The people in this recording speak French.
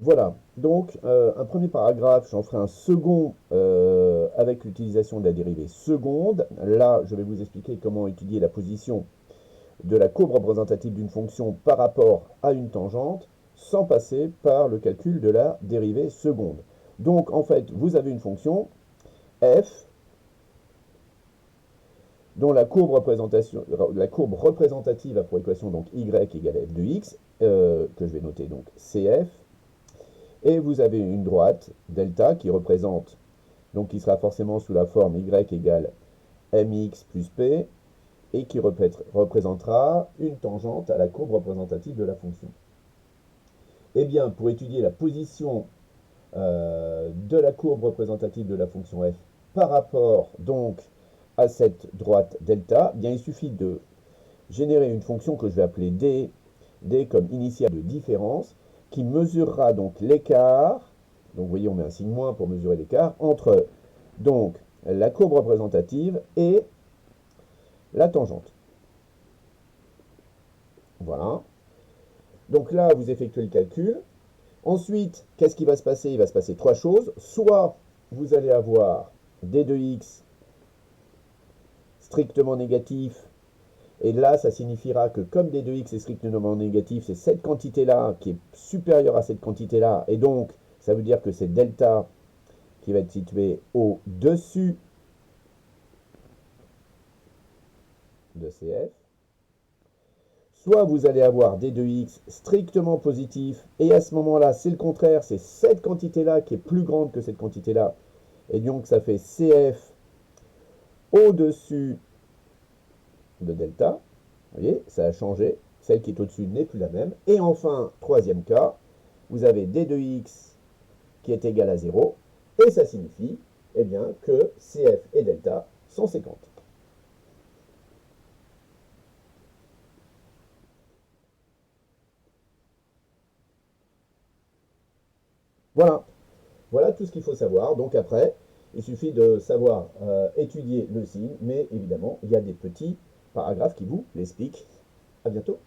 Voilà, donc un premier paragraphe, j'en ferai un second avec l'utilisation de la dérivée seconde. Là, je vais vous expliquer comment étudier la position de la courbe représentative d'une fonction par rapport à une tangente sans passer par le calcul de la dérivée seconde. Donc en fait, vous avez une fonction f dont la courbe représentative a pour équation donc y égale f de x, que je vais noter donc cf, et vous avez une droite, delta, qui représente, donc qui sera forcément sous la forme y égale mx plus p, et qui représentera une tangente à la courbe représentative de la fonction. Eh bien, pour étudier la position de la courbe représentative de la fonction f par rapport donc à cette droite delta, eh bien, il suffit de générer une fonction que je vais appeler d comme initiale de différence, qui mesurera donc l'écart, donc vous voyez on met un signe moins pour mesurer l'écart, entre donc la courbe représentative et la tangente. Voilà. Donc là, vous effectuez le calcul. Ensuite, qu'est-ce qui va se passer? Il va se passer trois choses. Soit vous allez avoir d de x strictement négatif, et là, ça signifiera que comme d de x est strictement négatif, c'est cette quantité-là qui est supérieure à cette quantité-là, et donc ça veut dire que c'est delta qui va être situé au-dessus de CF. Soit vous allez avoir d de x strictement positif, et à ce moment-là, c'est le contraire, c'est cette quantité-là qui est plus grande que cette quantité-là, et donc ça fait CF au-dessus de delta. Vous voyez, ça a changé, celle qui est au-dessus n'est plus la même. Et enfin, troisième cas, vous avez d de x qui est égal à 0, et ça signifie eh bien, que CF et delta sont séquentes. Voilà, voilà tout ce qu'il faut savoir. Donc après, il suffit de savoir étudier le signe, mais évidemment, il y a des petits paragraphes qui vous l'expliquent. À bientôt.